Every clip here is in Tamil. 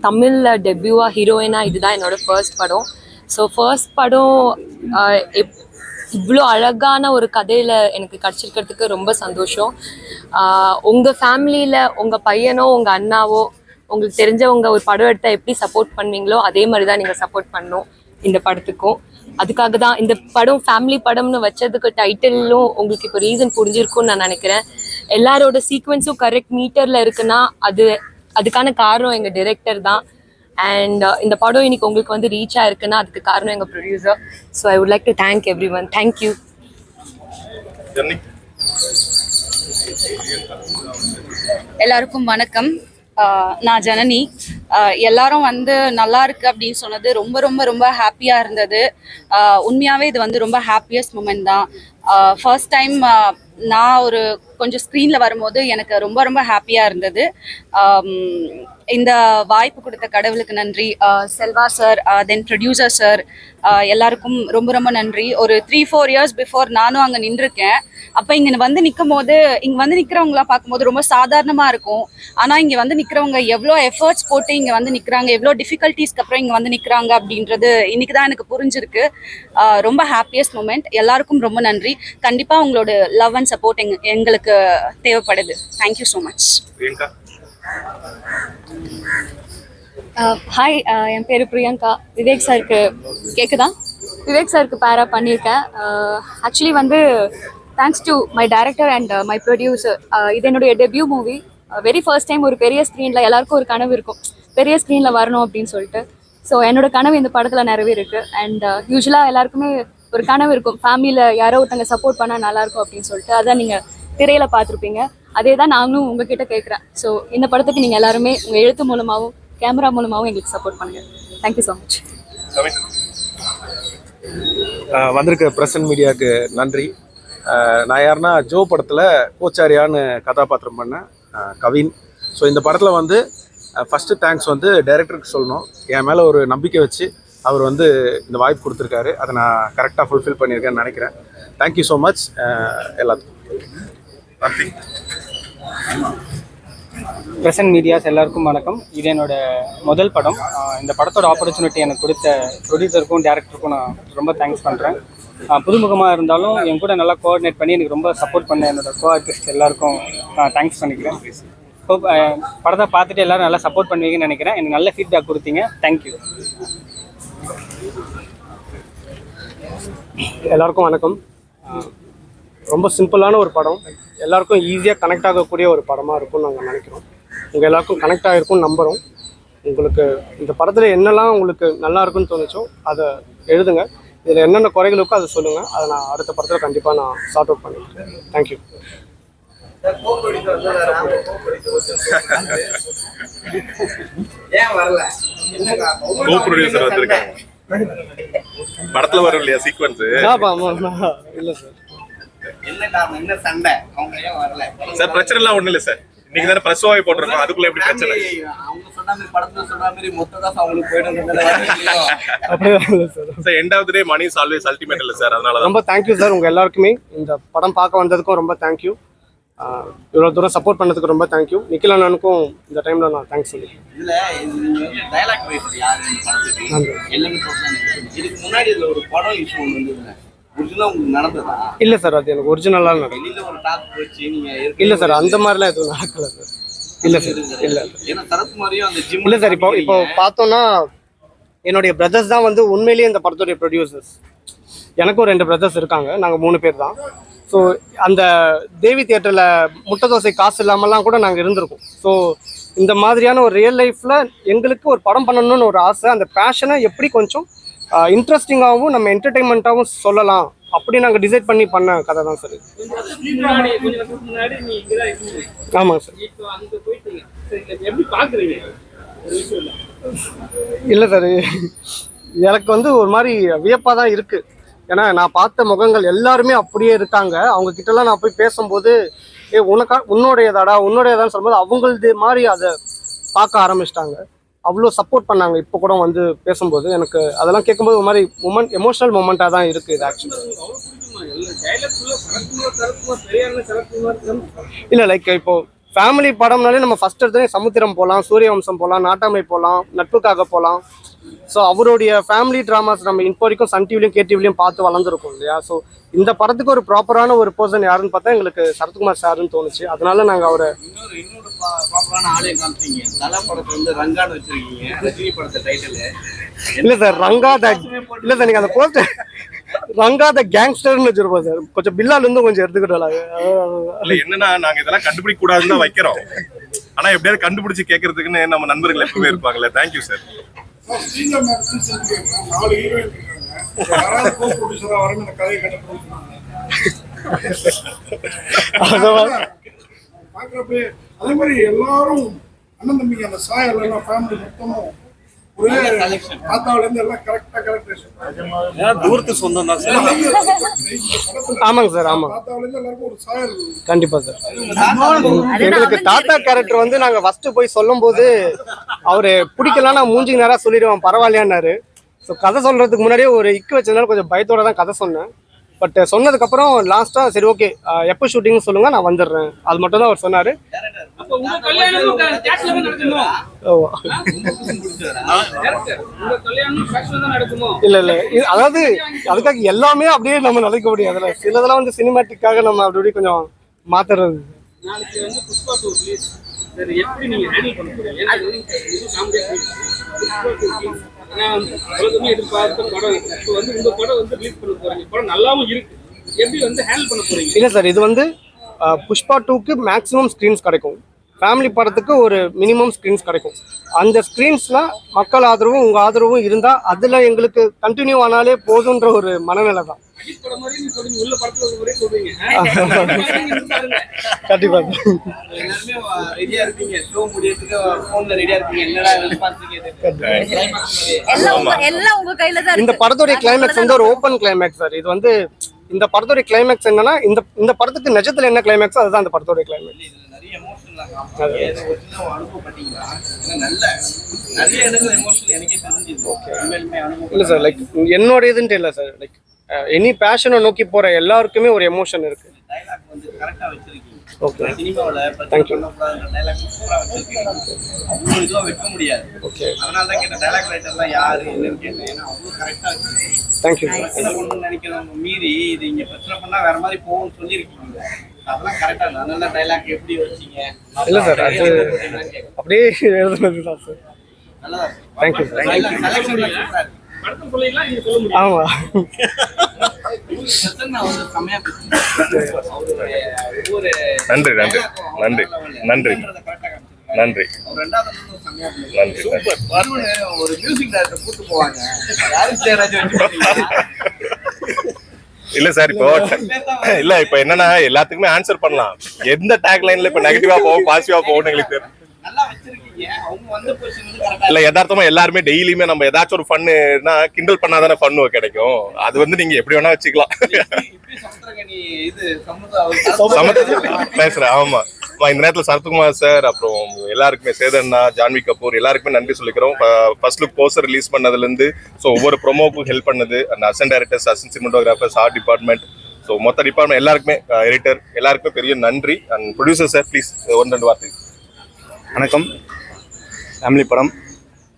தமிழில் டெபியூவாக ஹீரோயினாக இதுதான் என்னோட ஃபர்ஸ்ட் படம். ஸோ ஃபர்ஸ்ட் படம் இவ்வளோ அழகான ஒரு கதையில் எனக்கு கிடச்சிருக்கிறதுக்கு ரொம்ப சந்தோஷம். உங்கள் ஃபேமிலியில் உங்கள் பையனோ உங்கள் அண்ணாவோ உங்களுக்கு தெரிஞ்சவங்க ஒரு படம் எடுத்தால் எப்படி சப்போர்ட் பண்ணுவீங்களோ அதே மாதிரி தான் நீங்கள் சப்போர்ட் பண்ணணும் இந்த படத்துக்கும். அதுக்காக தான் இந்த படம் ஃபேமிலி படம்னு வச்சதுக்கு டைட்டிலும் உங்களுக்கு இப்போ ரீசன் புரிஞ்சிருக்கும்னு நான் நினைக்கிறேன். எல்லாரோட சீக்வன்ஸும் கரெக்ட் மீட்டரில் இருக்குன்னா அதுக்கான காரணம் எங்கள் டிரெக்டர் தான். அண்ட் இந்த படம் இன்னைக்கு உங்களுக்கு வந்து ரீச் ஆயிருக்குன்னா அதுக்கு காரணம் எங்கள் producer. So I would like to thank every one. Thank you. எல்லாருக்கும் வணக்கம். நான் ஜனனி. எல்லாரும் வந்து நல்லா இருக்கு அப்படின்னு சொன்னது ரொம்ப ரொம்ப ரொம்ப ஹாப்பியாக இருந்தது. உண்மையாகவே இது வந்து ரொம்ப ஹாப்பியஸ்ட் மூமெண்ட் தான். ஃபர்ஸ்ட் டைம் நான் ஒரு கொஞ்சம் ஸ்க்ரீனில் வரும்போது எனக்கு ரொம்ப ரொம்ப ஹாப்பியாக இருந்தது. இந்த வாய்ப்பு கொடுத்த கடவுளுக்கு நன்றி. செல்வா சார், தென் ப்ரொடியூசர் சார், எல்லாருக்கும் ரொம்ப ரொம்ப நன்றி. ஒரு 3-4 இயர்ஸ் பிஃபோர் நானும் அங்கே நின்றுருக்கேன். அப்போ இங்கே வந்து நிற்கும் போது இங்கே வந்து நிற்கிறவங்களாம் பார்க்கும்போது ரொம்ப சாதாரணமாக இருக்கும். ஆனால் இங்கே வந்து நிற்கிறவங்க எவ்வளோ எஃபர்ட்ஸ் போட்டு இங்கே வந்து நிற்கிறாங்க, எவ்வளோ டிஃபிகல்ட்டிஸ்க்கு அப்புறம் இங்கே வந்து நிற்கிறாங்க அப்படின்றது இன்னைக்கு தான் எனக்கு புரிஞ்சிருக்கு. ரொம்ப ஹாப்பியஸ்ட் மூமெண்ட். எல்லாருக்கும் ரொம்ப நன்றி. கண்டிப்பாக உங்களோட லவ் அண்ட் சப்போர்ட் எங்களுக்கு தேவைப்படுது. Thank you so much. ஹாய், என் பேர் பிரியங்கா. விவேக் சாருக்கு கேட்குதா? விவேக் சாருக்கு பேரா பண்ணியிருக்கேன். ஆக்சுவலி வந்து thanks to my director and my producer. இது என்னுடைய debut movie. Very first time ஒரு பெரிய ஸ்க்ரீனில், எல்லாருக்கும் ஒரு கனவு இருக்கும் பெரிய ஸ்க்ரீனில் வரணும் அப்படின்னு சொல்லிட்டு. ஸோ என்னோட கனவு இந்த படத்தில் நிறைவேறிருக்கு. அண்ட் யூஸ்வலாக எல்லாருக்குமே ஒரு கனவு இருக்கும், ஃபேமிலியில் யாரோ ஒருத்தங்க சப்போர்ட் பண்ணால் நல்லாயிருக்கும் அப்படின்னு சொல்லிட்டு. அதான் நீங்கள் திரையில் பார்த்துருப்பீங்க. அதே தான் நானும் உங்ககிட்ட கேட்குறேன். ஸோ இந்த படத்துக்கு நீங்கள் எல்லாருமே உங்கள் எழுத்து மூலமாகவும் கேமரா மூலமாகவும் எங்களுக்கு சப்போர்ட் பண்ணுங்கள். Thank you so much. வந்திருக்க பிரசன்ட் மீடியாவுக்கு நன்றி. நான் யாருன்னா ஜோ படத்தில் கோச்சாரியான்னு கதாபாத்திரம் பண்ணேன், கவின். ஸோ இந்த படத்தில் வந்து ஃபஸ்ட்டு தேங்க்ஸ் வந்து டைரக்டருக்கு சொல்லணும். என் மேலே ஒரு நம்பிக்கை வச்சு அவர் வந்து இந்த வாய்ப்பு கொடுத்துருக்காரு. அதை நான் கரெக்டாக ஃபுல்ஃபில் பண்ணியிருக்கேன்னு நினைக்கிறேன். தேங்க்யூ ஸோ மச் எல்லாத்துக்கும். பிரசன்ட் மீடியாஸ் எல்லாருக்கும் வணக்கம். இது என்னோட முதல் படம். இந்த படத்தோட ஆப்பர்ச்சுனிட்டி எனக்கு கொடுத்த ப்ரொடியூசருக்கும் டேரக்டருக்கும் நான் ரொம்ப தேங்க்ஸ் பண்ணுறேன். புதுமுகமாக இருந்தாலும் என் கூட நல்லா கோஆர்டினேட் பண்ணி எனக்கு ரொம்ப சப்போர்ட் பண்ண என்னோட கோ ஆர்டிஸ்ட் எல்லாருக்கும் நான் தேங்க்ஸ் பண்ணிக்கிறேன். ஸோ படத்தை பார்த்துட்டு எல்லோரும் நல்லா சப்போர்ட் பண்ணுவீங்கன்னு நினைக்கிறேன். எனக்கு நல்ல ஃபீட்பேக் கொடுத்தீங்க. தேங்க்யூ. எல்லாருக்கும் வணக்கம். ரொம்ப சிம்பிளான ஒரு படம், எல்லாருக்கும் ஈஸியாக கனெக்ட் ஆகக்கூடிய ஒரு படமாக இருக்கும்னு நாங்கள் நினைக்கிறோம். உங்கள் எல்லாருக்கும் கனெக்ட் ஆகிருக்கும்னு நம்புகிறோம். உங்களுக்கு இந்த படத்தில் என்னெல்லாம் உங்களுக்கு நல்லா இருக்குன்னு தோணுச்சோ அதை எழுதுங்க. இதில் என்னென்ன குறைகள் இருக்கோ அதை சொல்லுங்கள். அதை நான் அடுத்த படத்தில் கண்டிப்பாக நான் சார்ட் அவுட் பண்ணிக்கிறேன். தேங்க்யூ. படத்துல வரும் இல்லையா சீக்வன்ஸ்? இல்லை சார். என்ன காரணம், என்ன சண்டை, அவங்க ஏன் வரல சார்? பிரச்சனை எல்லாம் ஒண்ணும் இல்லை சார். இன்னைக்கு தானே பிரசவாய் போட்டிருக்கோம், அதுக்குள்ள எப்படி பிரச்சனை? அவங்க சொன்ன மாதிரி படத்துல சொன்ன மாதிரி மொத்தம் தான் அவங்களுக்கு போயிடும். Sir end of the day money is always ultimate இல்லை சார். அதனால ரொம்ப தேங்க்யூ சார். உங்கள் எல்லாருக்குமே இந்த படம் பார்க்க வந்ததுக்கும் ரொம்ப தேங்க்யூ. இவ்வளோ தூரம் சப்போர்ட் பண்ணதுக்கு ரொம்ப தேங்க்யூ. நிக்கில் அண்ணனுக்கும் இந்த டைமில் நான் தேங்க்ஸ் சொல்லிக்கிறேன். இதில் டைலாக் ரைட்டர் யார் படத்துக்கு எல்லாமே இதுக்கு முன்னாடி இதில் ஒரு படம் இஷ்யூ ஒன்று வந்ததுல ஒரிஜினலாக உங்களுக்கு நடந்ததா? இல்லை சார், அது எனக்கு ஒரிஜினலாக நடக்கும். வெளியில் ஒரு டாக் வச்சு நீங்கள் இல்லை சார், அந்த மாதிரிலாம் எதுவும் நடக்கலை சார். இல்லை சார், இல்லை. ஏன்னா சரத்குமாரியும் அந்த ஜிம் இல்லை சார். இப்போ பார்த்தோன்னா என்னுடைய பிரதர்ஸ் தான் வந்து உண்மையிலேயே இந்த படத்துடைய ப்ரொடியூசர்ஸ். எனக்கும் 2 பிரதர்ஸ் இருக்காங்க, நாங்கள் 3 பேர் தான். ஸோ அந்த தேவி தியேட்டரில் முட்டை தோசை காசு இல்லாமல்லாம் கூட நாங்கள் இருந்திருக்கோம். ஸோ இந்த மாதிரியான ஒரு ரியல் லைஃப்பில் எங்களுக்கு ஒரு படம் பண்ணணும்னு ஒரு ஆசை. அந்த பேஷனை எப்படி கொஞ்சம் இன்ட்ரெஸ்டிங்காகவும் நம்ம என்டர்டெயின்மெண்ட்டாகவும் சொல்லலாம் அப்படி நாங்கள் டிசைட் பண்ணி பண்ண கதை தான் சார். ஆமாங்க சார். இல்லை சார், எனக்கு வந்து ஒரு மாதிரி வியப்பாக தான் இருக்குது. ஏன்னா நான் பார்த்த முகங்கள் எல்லாருமே அப்படியே இருக்காங்க. அவங்க கிட்டலாம் நான் போய் பேசும்போது உன்னோடையதான்னு சொல்லும்போது அவங்களது மாதிரி அதை பார்க்க ஆரம்பிச்சிட்டாங்க. அவ்வளோ சப்போர்ட் பண்ணாங்க. இப்போ கூட வந்து பேசும்போது எனக்கு அதெல்லாம் கேட்கும்போது ஒரு மாதிரி எமோஷனல் மூமெண்ட்டாக தான் இருக்குது இது ஆக்சுவலி. இல்லை லைக் இப்போ ஃபேமிலி படம்னாலே நம்ம ஃபர்ஸ்ட் எடுத்தோடனே சமுத்திரம் போகலாம், சூரியவம்சம் போகலாம், நாட்டாமை போகலாம், நட்புக்காக போகலாம். ஸோ அவருடைய ஃபேமிலி ட்ராமாஸ் நம்ம இப்போ வரைக்கும் சன் டிவிலையும் கேடிவிலையும் பார்த்து வளர்ந்துருக்கோம் இல்லையா. ஸோ இந்த படத்துக்கு ஒரு ப்ராப்பரான ஒரு பர்சன் யாருன்னு பார்த்தா எங்களுக்கு சரத்குமார் சார்னு தோணுச்சு. அதனால நாங்கள் அவரை இன்னொரு ப்ராப்பரான ஆளே காமிச்சிங்க. தலை படத்தை வந்து ரங்கான்னு வச்சிருக்கீங்க, ரஜினி படத்தை டைட்டில். இல்லை சார், ரங்கா த இல்லை சார், நீங்கள் அந்த போஸ்டர் ரங்கா த கேங்ஸ்டர்னு வச்சிருப்போம் சார். கொஞ்சம் பில்லால இருந்து கொஞ்சம் எடுத்துக்கிட்டோம். இல்ல என்னன்னா நாங்க இதெல்லாம் கண்டுபிடிக்க கூடாதுன்னு தான் வைக்கிறோம். ஆனா எப்படியாவது கண்டுபிடிச்சு கேட்கறதுக்குன்னு நம்ம நண்பர்கள் எப்பவுமே இருப்பாங்கல்ல. Thank you sir. அதே மாதிரி எல்லாரும் அண்ணன் தம்பிங்க அந்த சாயல் எல்லாம் ஃபேமிலி மொத்தமும் ஒரே தாத்தாவில இருந்து எல்லாம் கரெக்டா தூரத்து சொந்தம் தான் சார். ஆமாங்க சார், ஆமா, தாத்தாவில இருந்து எல்லாருக்கும் ஒரு சாயல். கண்டிப்பா சார். எங்களுக்கு தாத்தா கேரக்டர் வந்து நாங்க ஃபர்ஸ்ட் போய் சொல்லும் போது அவரு பிடிக்கலன்னா மூஞ்சிக்கு நேரா சொல்லிடுவோம் பரவாயில்லையான்னாரு. ஸோ கதை சொல்றதுக்கு முன்னாடியே ஒரு இக்கு வச்சதுனால கொஞ்சம் பயத்தோட தான் கதை சொன்னேன். பட் சொன்னதுக்கப்புறம் லாஸ்ட்டாக சரி ஓகே எப்போ ஷூட்டிங்னு சொல்லுங்க நான் வந்துடுறேன், அது மட்டும் தான் அவர் சொன்னார். இல்லை இல்லை, அதாவது அதுக்காக எல்லாமே அப்படியே நம்ம நினைக்க முடியாது. அதில் சிலதெல்லாம் வந்து சினிமாட்டிக்காக நம்ம அப்படி கொஞ்சம் மாத்துறது. இல்ல சார், இது வந்து புஷ்பா 2க்கு மேக்ஸிமம் ஸ்க்ரீன்ஸ் கிடைக்கும், ஃபேமிலி படத்துக்கு ஒரு மினிமம் ஸ்க்ரீன்ஸ் கிடைக்கும். அந்த ஸ்க்ரீன்ஸ்ல மக்கள் ஆதரவும் உங்க ஆதரவும் இருந்தா அதுல எங்களுக்கு கண்டினியூ ஆனாலே போதுன்ற ஒரு மனநிலை தான். கண்டிப்பா இந்த படத்துடைய கிளைமேக்ஸ் வந்து ஒரு ஓப்பன் கிளைமேக்ஸ் சார். இது வந்து இந்த படத்துடைய கிளைமேக்ஸ் என்னன்னா இந்த படத்துக்கு நிஜத்துல என்ன கிளைமேக்ஸ் அதுதான் இந்த படத்துடைய கிளைமேக்ஸ். இல்ல சார், லைக் என்னோட இதுன்ட்டு இல்லை சார், லைக் எனி பேஷனை நோக்கி போற எல்லாருக்குமே ஒரு எமோஷன் இருக்கு. Okay, thank you. Okay, thank you. மீறி இது இங்க பிரச்சனை பண்ணா வேற மாதிரி போகும்னு சொல்லியிருக்கீங்க, அதெல்லாம் கரெக்டா நல்ல டைலாக் எப்படி வச்சீங்க? இல்ல சார், அது அப்படியே எழுதுனது தான் சார். தேங்க்யூ. ஆமா, நன்றி நன்றி நன்றி நன்றி நன்றி நன்றி. ஒரு மியூசிக் டைரக்டர் கூட்டு போவாங்க, இல்ல சார், இப்போ இல்ல இப்போ என்னன்னா எல்லாத்துக்குமே ஆன்சர் பண்ணலாம். எந்த டேக் லைன்ல இப்ப நெகட்டிவா போகும் பாசிட்டிவா போகும் எங்களுக்கு தெரியும். இல்ல யதார்த்தமா எல்லாருமே டெய்லியுமே நம்ம ஏதாச்சும் ஒரு ஃபன்னுனா கிண்டல் பண்ணாதானே ஃபன்னு கிடைக்கும். அது வந்து நீங்க எப்படி வேணா வச்சுக்கலாம். பேசுறேன். ஆமா, இந்த நேரத்துல சரத்குமார் சார், அப்புறம் எல்லாருக்குமே சேதன்னா, ஜான்வி கபூர் எல்லாருக்குமே நன்றி சொல்லிக்கிறோம். ஃபர்ஸ்ட் லுக் போஸ்டர் ரிலீஸ் பண்ணதுல இருந்து ஸோ ஒவ்வொரு ப்ரோமோக்கும் ஹெல்ப் பண்ணது அந்த assistant directors, assistant cinematographers, art department, so மொத்த டிபார்ட்மெண்ட் எல்லாருக்குமே, எடிட்டர் எல்லாருக்குமே பெரிய நன்றி. அண்ட் ப்ரொடியூசர் சார் ப்ளீஸ் 1-2 வார்த்தை. வணக்கம். ஃபேமிலி படம்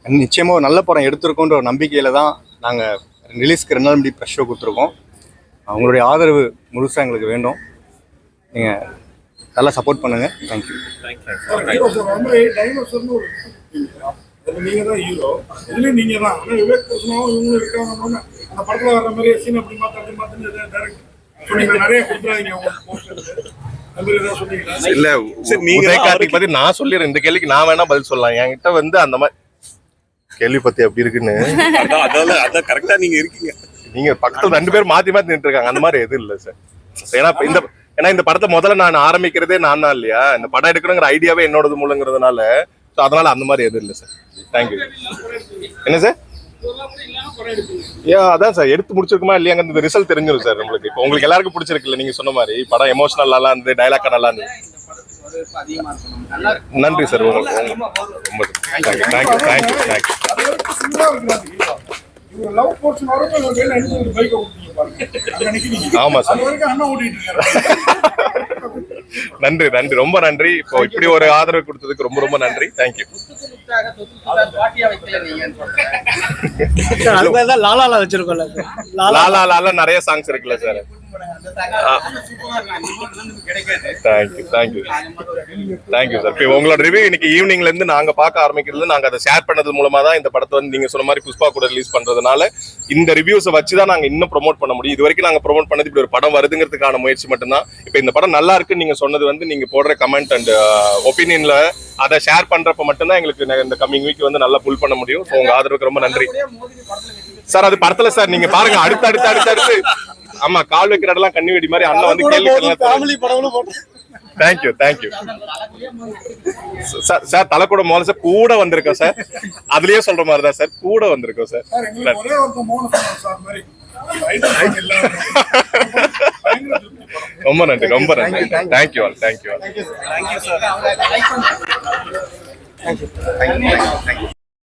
நிச்சயமாக ஒரு நல்ல படம் எடுத்திருக்கோன்ற ஒரு நம்பிக்கையில் தான் நாங்கள் ரிலீஸ்க்கு 2 நாள் முன்னாடி ப்ரெஷ் ஷோ கொடுத்துருக்கோம். உங்களுடைய ஆதரவு முழுசாக எங்களுக்கு வேண்டும். நீங்கள் நல்லா சப்போர்ட் பண்ணுங்கள். தேங்க்யூ. நீங்கள் தான் ஹீரோ, இதுலேயும் நீங்கள் தான். ஆனால் விவேக் கிருஷ்ணாவும் இவங்களும் இருக்காங்க. அந்த படத்தில் வர்ற மாதிரி சீன் அப்படி மாற்றி டேரக்ட் சொன்னீங்க, நிறைய கொடுத்துறாங்க. இல்ல உதயகார்த்திக் பத்தி நான் சொல்லிடுறேன். இந்த கேள்விக்கு நான் வேணா பதில் சொல்லலாம். என்கிட்ட வந்து அந்த மாதிரி கேள்வி பத்தி அப்படி இருக்குன்னு அதான் கரெக்டா நீங்க இருக்கீங்க. நீங்க பக்கத்துல 2 பேர் மாத்தி மாத்தி நின்று இருக்காங்க. அந்த மாதிரி எதுவும் இல்லை சார். ஏன்னா இந்த படத்தை முதல்ல நான் ஆரம்பிக்கிறதே நான் தான் இல்லையா. இந்த படம் எடுக்கணுங்கிற ஐடியாவே என்னோடது மூலங்கிறதுனால ஸோ அதனால அந்த மாதிரி எதுவும் இல்லை சார். தேங்க்யூ. என்ன சார்? அதான் சார், எடுத்து முடிச்சிருக்குமா இல்லையாங்க இந்த ரிசல்ட் தெரிஞ்சிடும் சார் நம்மளுக்கு. இப்போ உங்களுக்கு எல்லாருக்கும் பிடிச்சிருக்குல்ல, நீங்க சொன்ன மாதிரி படம் எமோஷனல் நல்லா இருந்தது, டைலாக்கா நல்லா இருந்தது. நன்றி சார், உங்களுக்கு ரொம்ப தேங்க்யூ தேங்க்யூ தேங்க்யூ தேங்க்யூ. ஆமா சார். நன்றி நன்றி, ரொம்ப நன்றி. இப்போ இப்படி ஒரு ஆதரவு கொடுத்ததுக்கு ரொம்ப ரொம்ப நன்றி. தேங்க்யூ. அது மாதிரி தான் லாலால வச்சிருக்கோம்ல சார். லாலா லாலா நிறைய சாங்ஸ் இருக்குல்ல சார். Thank you sir. இப்போ உங்களோட ரிவ்யூ இன்னைக்கு ஈவினிங்ல இருந்து நாங்க பார்க்க ஆரம்பிக்கிறது, நாங்க அதை ஷேர் பண்ணது மூலமா தான் இந்த படத்தை வந்து நீங்க சொன்ன மாதிரி புஷ்பா கூட ரிலீஸ் பண்றதுனால இந்த ரிவ்யூஸை வச்சு தான் நாங்க இன்னும் ப்ரோமோட் பண்ண முடியும். இது வரைக்கும் நாங்க ப்ரோமோட் பண்ணது இப்படி ஒரு படம் வருதுங்கிறதுக்கான முயற்சி மட்டும்தான். இப்போ இந்த படம் நல்லா இருக்குன்னு நீங்க சொன்னது வந்து நீங்க போடுற கமெண்ட் அண்ட் ஒப்பீனியன்ல அதை ஷேர் பண்றப்ப மட்டும்தான் எங்களுக்கு இந்த கம்மிங் வீக் வந்து நல்லா புல் பண்ண முடியும். ஸோ உங்க ஆதரவுக்கு ரொம்ப நன்றி சார். அது படத்துல சார் நீங்க பாருங்க, அடுத்து ஆமா, கால் வைக்கிற இடம்லாம் கண்ணி வெடி மாதிரி அண்ணன் வந்து கேள்வி. Thank you sir. தலை கூட மோல சார் கூட வந்திருக்கோம் சார். அதுலயே சொல்ற மாதிரி தான் சார், கூட வந்திருக்கோம் சார். ரொம்ப நன்றி, ரொம்ப நன்றி. Thank you all.